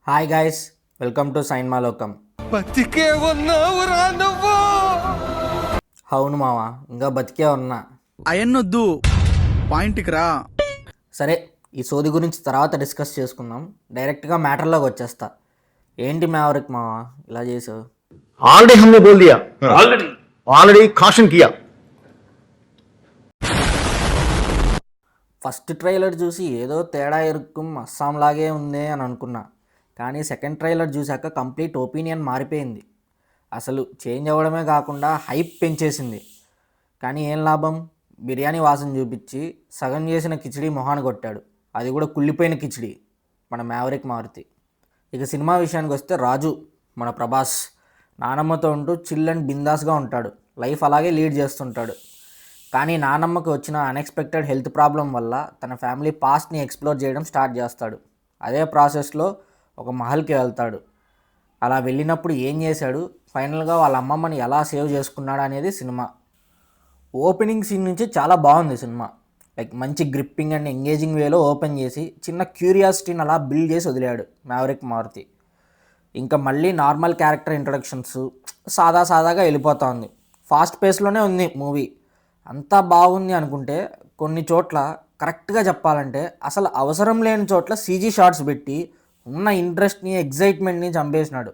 Hi guys, welcome to సైన్మా లోకం. బతికే ఉన్నావురా నువ్వు. అవును మావా, ఇంకా బతికే ఉన్నా. అయన్నొద్దు, పాయింట్కి రా. సరే, ఈ సోది గురించి తర్వాత డిస్కస్ చేసుకుందాం. డైరెక్ట్గా మ్యాటర్లోకి వచ్చేస్తా. ఏంటి మ్యావరిక్ మావా ఇలా చేసావు? ऑलरेडी हमने बोल दिया, ऑलरेडी caution किया. ఫస్ట్ ట్రైలర్ చూసి ఏదో తేడా ఇరుక్కుం అస్సాం లాగే ఉంది అని అనుకున్నా. కానీ సెకండ్ ట్రైలర్ చూశాక కంప్లీట్ ఒపీనియన్ మారిపోయింది. అసలు చేంజ్ అవ్వడమే కాకుండా హైప్ పెంచేసింది. కానీ ఏం లాభం, బిర్యానీ వాసన చూపించి సగం చేసిన కిచిడి మొహాన్ని కొట్టాడు. అది కూడా కుళ్ళిపోయిన కిచిడి మన మ్యావరిక్ మారుతి. ఇక సినిమా విషయానికి వస్తే రాజు మన ప్రభాస్ నానమ్మతో ఉంటూ చిల్ అండ్ బిందాస్గా ఉంటాడు. లైఫ్ అలాగే లీడ్ చేస్తుంటాడు. కానీ నానమ్మకి వచ్చిన అన్ఎక్స్పెక్టెడ్ హెల్త్ ప్రాబ్లం వల్ల తన ఫ్యామిలీ పాస్ట్ని ఎక్స్ప్లోర్ చేయడం స్టార్ట్ చేస్తాడు. అదే ప్రాసెస్లో ఒక మహల్కి వెళ్తాడు. అలా వెళ్ళినప్పుడు ఏం చేశాడు, ఫైనల్గా వాళ్ళ అమ్మమ్మని ఎలా సేవ్ చేసుకున్నాడు అనేది సినిమా. ఓపెనింగ్ సీన్ నుంచి చాలా బాగుంది సినిమా. లైక్ మంచి గ్రిప్పింగ్ అండ్ ఎంగేజింగ్ వేలో ఓపెన్ చేసి చిన్న క్యూరియాసిటీని అలా బిల్డ్ చేసి వదిలాడు మ్యావరిక్ మారుతి. ఇంకా మళ్ళీ నార్మల్ క్యారెక్టర్ ఇంట్రడక్షన్స్ సాదాగా వెళ్ళిపోతూ ఉంది. ఫాస్ట్ పేస్లోనే ఉంది మూవీ. అంతా బాగుంది అనుకుంటే కొన్ని చోట్ల కరెక్ట్గా చెప్పాలంటే అసలు అవసరం లేని చోట్ల సీజీ షాట్స్ పెట్టి ఉన్న ఇంట్రెస్ట్ని ఎగ్జైట్మెంట్ని చంపేసినాడు.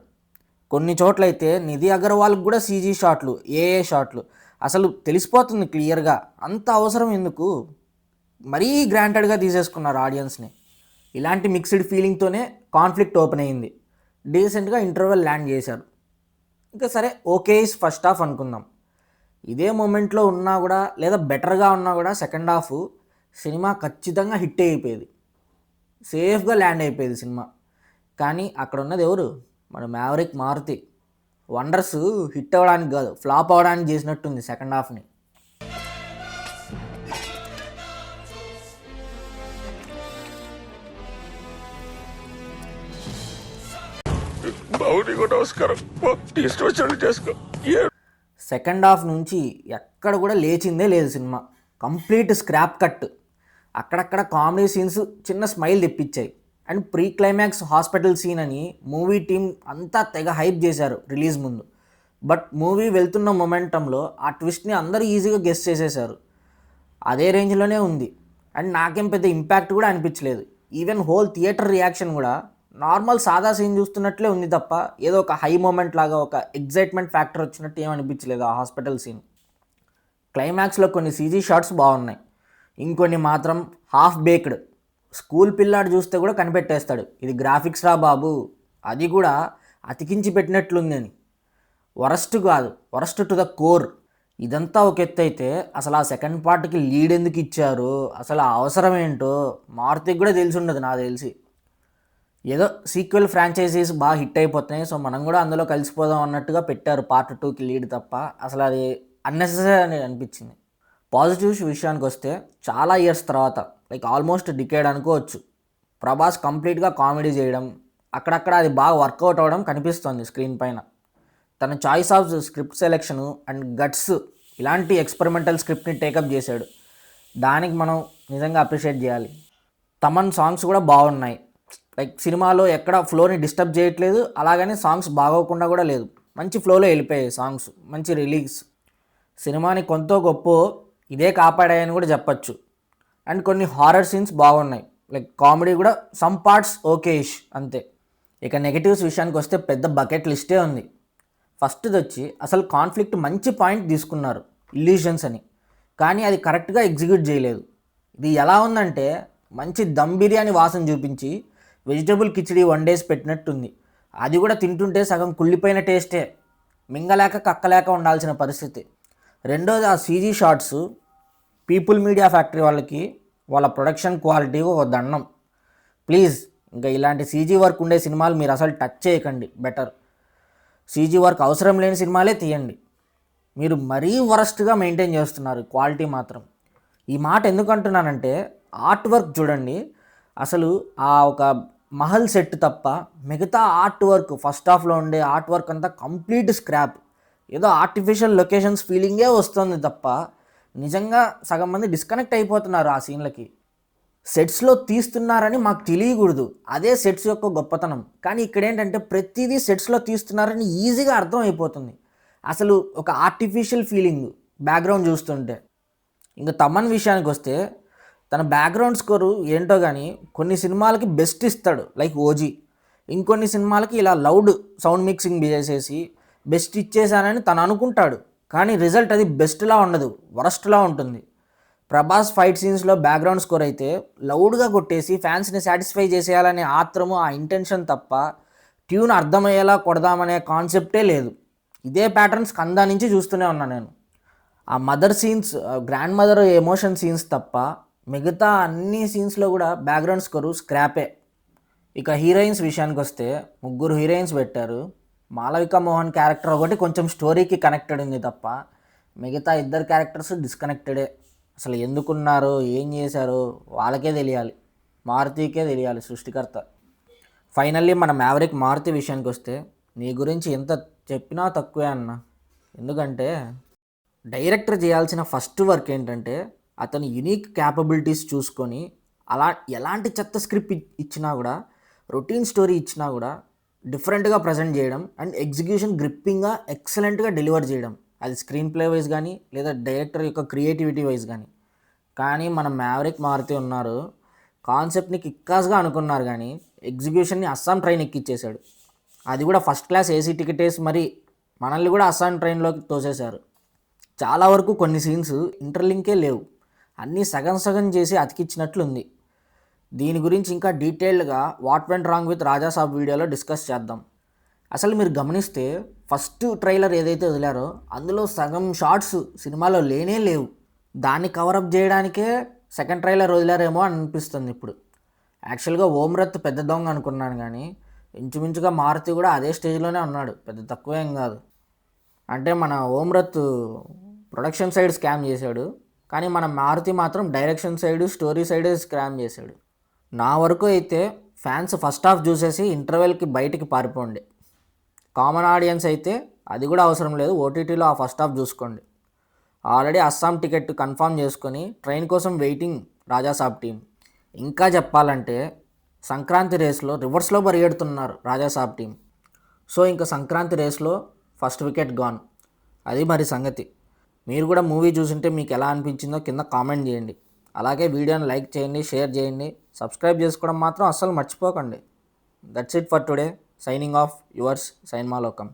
కొన్ని చోట్లయితే నిధి అగర్వాల్కి కూడా సీజీ షాట్లు, ఏఏ షాట్లు అసలు తెలిసిపోతుంది క్లియర్గా. అంత అవసరం ఎందుకు? మరీ గ్రాంటెడ్గా తీసేసుకున్నారు ఆడియన్స్ని. ఇలాంటి మిక్స్డ్ ఫీలింగ్తోనే కాన్ఫ్లిక్ట్ ఓపెన్ అయ్యింది. డీసెంట్గా ఇంటర్వెల్ ల్యాండ్ చేశారు. ఇంకా సరే, ఓకే ఇస్ ఫస్ట్ హాఫ్ అనుకుందాం. ఇదే మూమెంట్లో ఉన్నా కూడా లేదా బెటర్గా ఉన్నా కూడా సెకండ్ హాఫ్ సినిమా ఖచ్చితంగా హిట్ అయిపోయేది. సేఫ్గా ల్యాండ్ అయిపోయేది సినిమా. కానీ అక్కడ ఉన్నది ఎవరు? మన మ్యావరిక్ మారుతి. వండర్స్ హిట్ అవ్వడానికి కాదు, ఫ్లాప్ అవ్వడానికి చేసినట్టుంది సెకండ్ హాఫ్ని. సెకండ్ హాఫ్ నుంచి ఎక్కడ కూడా లేచిందే లేదు సినిమా. Complete scrap cut. అక్కడక్కడ కామెడీ సీన్స్ చిన్న స్మైల్ తెప్పించాయి. And pre climax hospital scene అని మూవీ టీం అంతా తెగ హైప్ చేశారు రిలీజ్ ముందు. బట్ మూవీ వెళ్తున్న మొమెంటంలో ఆ ట్విస్ట్ని అందరూ ఈజీగా గెస్ చేసేశారు. అదే రేంజ్లోనే ఉంది. అండ్ నాకేం పెద్ద ఇంపాక్ట్ కూడా అనిపించలేదు. ఈవెన్ హోల్ థియేటర్ రియాక్షన్ కూడా నార్మల్ సాదా సీన్ చూస్తున్నట్లే ఉంది తప్ప ఏదో ఒక హై మూమెంట్ లాగా ఒక ఎగ్జైట్మెంట్ ఫ్యాక్టర్ వచ్చినట్టు ఏమనిపించలేదు ఆ హాస్పిటల్ సీన్. క్లైమాక్స్లో కొన్ని సీజీ షాట్స్ బాగున్నాయి, ఇంకొన్ని మాత్రం హాఫ్ బేక్డ్. స్కూల్ పిల్లాడు చూస్తే కూడా కనిపెట్టేస్తాడు ఇది గ్రాఫిక్స్ రా బాబు, అది కూడా అతికించి పెట్టినట్లుంది అని. వరస్ట్ కాదు, వరస్ట్ టు ద కోర్. ఇదంతా ఒక ఎత్తు అయితే అసలు ఆ సెకండ్ పార్ట్కి లీడ్ ఎందుకు ఇచ్చారు, అసలు ఆ అవసరం ఏంటో మారుతికి కూడా తెలిసి ఉండదు నాకు తెలిసి. ఏదో సీక్వెల్ ఫ్రాంచైజీస్ బాగా హిట్ అయిపోతున్నాయి, సో మనం కూడా అందులో కలిసిపోదాం అన్నట్టుగా పెట్టారు పార్ట్ 2కి లీడ్ తప్ప అసలు అది అన్నెసెసరీ అని అనిపించింది. పాజిటివ్స్ విషయానికి వస్తే చాలా ఇయర్స్ తర్వాత, లైక్ ఆల్మోస్ట్ డికేడ్ అనుకోవచ్చు, ప్రభాస్ కంప్లీట్గా కామెడీ చేయడం, అక్కడక్కడ అది బాగా వర్కౌట్ అవ్వడం కనిపిస్తుంది స్క్రీన్ పైన. తన choice of script selection and guts ఇలాంటి ఎక్స్పెరిమెంటల్ స్క్రిప్ట్ని టేకప్ చేశాడు. దానికి మనం నిజంగా అప్రిషియేట్ చేయాలి. తమన్ సాంగ్స్ కూడా బాగున్నాయి. లైక్ సినిమాలో ఎక్కడ ఫ్లోని డిస్టర్బ్ చేయట్లేదు, అలాగని సాంగ్స్ బాగోకుండా కూడా లేదు. మంచి ఫ్లోలో వెళ్ళిపోయాయి సాంగ్స్, మంచి రిలీజ్. సినిమాని కొంత గొప్ప ఇదే కాపాడాయని కూడా చెప్పచ్చు. అండ్ కొన్ని హారర్ సీన్స్ బాగున్నాయి. లైక్ కామెడీ కూడా సమ్ పార్ట్స్ ఓకే ఇష్ అంతే. ఇక నెగిటివ్స్ విషయానికి వస్తే పెద్ద బకెట్ లిస్టే ఉంది. ఫస్ట్ది వచ్చి అసలు కాన్ఫ్లిక్ట్ మంచి పాయింట్ తీసుకున్నారు, ఇల్యూషన్స్ అని, కానీ అది కరెక్ట్గా ఎగ్జిక్యూట్ చేయలేదు. ఇది ఎలా ఉందంటే మంచి దమ్ బిర్యానీ వాసన చూపించి వెజిటబుల్ కిచిడి వండేసి పెట్టినట్టుంది. అది కూడా తింటుంటే సగం కుళ్ళిపోయిన టేస్టే, మింగలేక కక్కలేక ఉండాల్సిన పరిస్థితి. రెండోది ఆ CG shots. People media factory వాళ్ళకి వాళ్ళ ప్రొడక్షన్ క్వాలిటీ ఒక దండం. ప్లీజ్ ఇంకా ఇలాంటి సీజీ వర్క్ ఉండే సినిమాలు మీరు అసలు టచ్ చేయకండి. బెటర్ సీజీ వర్క్ అవసరం లేని సినిమాలే తీయండి. మీరు మరీ వరస్ట్గా మెయింటైన్ చేస్తున్నారు క్వాలిటీ మాత్రం. ఈ మాట ఎందుకు అంటున్నానంటే ఆర్ట్ వర్క్ చూడండి. అసలు ఆ ఒక మహల్ సెట్ తప్ప మిగతా ఆర్ట్ వర్క్, ఫస్ట్ హాఫ్లో ఉండే ఆర్ట్ వర్క్ అంతా కంప్లీట్ స్క్రాప్. ఏదో ఆర్టిఫిషియల్ లొకేషన్స్ ఫీలింగే వస్తుంది తప్ప నిజంగా సగం మంది డిస్కనెక్ట్ అయిపోతున్నారు ఆ సీన్లకి. సెట్స్లో తీస్తున్నారని మాకు తెలియకూడదు, అదే సెట్స్ యొక్క గొప్పతనం. కానీ ఇక్కడ ఏంటంటే ప్రతిదీ సెట్స్లో తీస్తున్నారని ఈజీగా అర్థం అయిపోతుంది. అసలు ఒక ఆర్టిఫిషియల్ ఫీలింగ్ బ్యాక్గ్రౌండ్ చూస్తుంటే. ఇంకా తమన్ విషయానికి వస్తే తన బ్యాక్గ్రౌండ్ స్కోరు ఏంటో కానీ కొన్ని సినిమాలకి బెస్ట్ ఇస్తాడు, లైక్ ఓజీ. ఇంకొన్ని సినిమాలకి ఇలా లౌడ్ సౌండ్ మిక్సింగ్ చేసేసి బెస్ట్ ఇచ్చేసానని తను అనుకుంటాడు, కానీ రిజల్ట్ అది బెస్ట్లా ఉండదు, వరస్ట్లా ఉంటుంది. ప్రభాస్ ఫైట్ సీన్స్లో బ్యాక్గ్రౌండ్ స్కోర్ అయితే లౌడ్గా కొట్టేసి ఫ్యాన్స్ని సాటిస్ఫై చేసేయాలనే ఆత్రము, ఆ ఇంటెన్షన్ తప్ప ట్యూన్ అర్థమయ్యేలా కొడదామనే కాన్సెప్టే లేదు. ఇదే ప్యాటర్న్ స్కంద నుంచి చూస్తూనే ఉన్నాను నేను. ఆ mother scenes, grand mother emotion scenes తప్ప మిగతా అన్ని సీన్స్లో కూడా బ్యాక్గ్రౌండ్ స్కోరు స్క్రాపే. ఇక హీరోయిన్స్ విషయానికి వస్తే 3 హీరోయిన్స్ పెట్టారు. మాళవిక మోహన్ క్యారెక్టర్ ఒకటి కొంచెం స్టోరీకి కనెక్టెడ్ ఉంది తప్ప మిగతా 2 క్యారెక్టర్స్ డిస్కనెక్టెడే. అసలు ఎందుకున్నారో ఏం చేశారో వాళ్ళకే తెలియాలి, మారుతికే తెలియాలి సృష్టికర్త. ఫైనల్లీ మన మ్యావరిక్ మారుతి విషయానికి వస్తే నీ గురించి ఎంత చెప్పినా తక్కువే అన్న. ఎందుకంటే డైరెక్టర్ చేయాల్సిన ఫస్ట్ వర్క్ ఏంటంటే అతని యునిక్ క్యాపబిలిటీస్ చూసుకొని అలా ఎలాంటి చెత్త స్క్రిప్ట్ ఇచ్చినా కూడా, రొటీన్ స్టోరీ ఇచ్చినా కూడా డిఫరెంట్గా ప్రజెంట్ చేయడం అండ్ ఎగ్జిక్యూషన్ గ్రిప్పింగ్గా ఎక్సలెంట్గా డెలివర్ చేయడం, అది స్క్రీన్ ప్లే వైజ్ కానీ లేదా డైరెక్టర్ యొక్క క్రియేటివిటీ వైజ్ కానీ. కానీ మన మ్యావరిక్ మారుతి ఉన్నారు, కాన్సెప్ట్ని కిక్కాస్గా అనుకున్నారు కానీ ఎగ్జిక్యూషన్ని అస్సాం ట్రైన్ ఎక్కిచ్చేశాడు. అది కూడా ఫస్ట్ క్లాస్ ఏసీ టికెట్ వేసి మరి మనల్ని కూడా అస్సాం ట్రైన్లోకి తోసేశారు. చాలా వరకు కొన్ని సీన్స్ ఇంటర్లింకే లేవు, అన్నీ సగం సగం చేసి అతికిచ్చినట్లుంది. దీని గురించి ఇంకా డీటెయిల్డ్గా what went wrong with Rajasaab వీడియోలో డిస్కస్ చేద్దాం. అసలు మీరు గమనిస్తే ఫస్ట్ ట్రైలర్ ఏదైతే వదిలారో అందులో సగం షార్ట్స్ సినిమాలో లేనే లేవు. దాన్ని కవరప్ చేయడానికే సెకండ్ ట్రైలర్ వదిలారేమో అని అనిపిస్తుంది ఇప్పుడు. యాక్చువల్గా ఓమ్రత్ పెద్ద దొంగ అనుకున్నాను, కానీ ఇంచుమించుగా మారుతి కూడా అదే స్టేజ్లోనే ఉన్నాడు, పెద్ద తక్కువేం కాదు. అంటే మన ఓమ్రత్ ప్రొడక్షన్ సైడ్ స్కామ్ చేశాడు, కానీ మన మారుతి మాత్రం డైరెక్షన్ సైడ్, స్టోరీ సైడే స్కామ్ చేశాడు. నా వరకు అయితే ఫ్యాన్స్ ఫస్ట్ హాఫ్ చూసేసి ఇంటర్వెల్కి బయటికి పారిపోండి. కామన్ ఆడియన్స్ అయితే అది కూడా అవసరం లేదు, ఓటీటీలో ఆ ఫస్ట్ హాఫ్ చూసుకోండి. ఆల్రెడీ అస్సాం టికెట్ కన్ఫర్మ్ చేసుకొని ట్రైన్ కోసం వెయిటింగ్ రాజాసాబ్ టీం. ఇంకా చెప్పాలంటే సంక్రాంతి రేస్లో రివర్స్లో పరిగెడుతున్నారు రాజాసాబ్ టీం. సో ఇంకా సంక్రాంతి రేస్లో ఫస్ట్ వికెట్ గాన్. అది మరి సంగతి. మీరు కూడా మూవీ చూసింటే మీకు ఎలా అనిపించిందో కింద కామెంట్ చేయండి. అలాగే వీడియోని లైక్ చేయండి, షేర్ చేయండి, సబ్స్క్రైబ్ చేసుకోవడం మాత్రం అస్సలు మర్చిపోకండి. That's it for today. Signing off yours సైన్మాలోకం.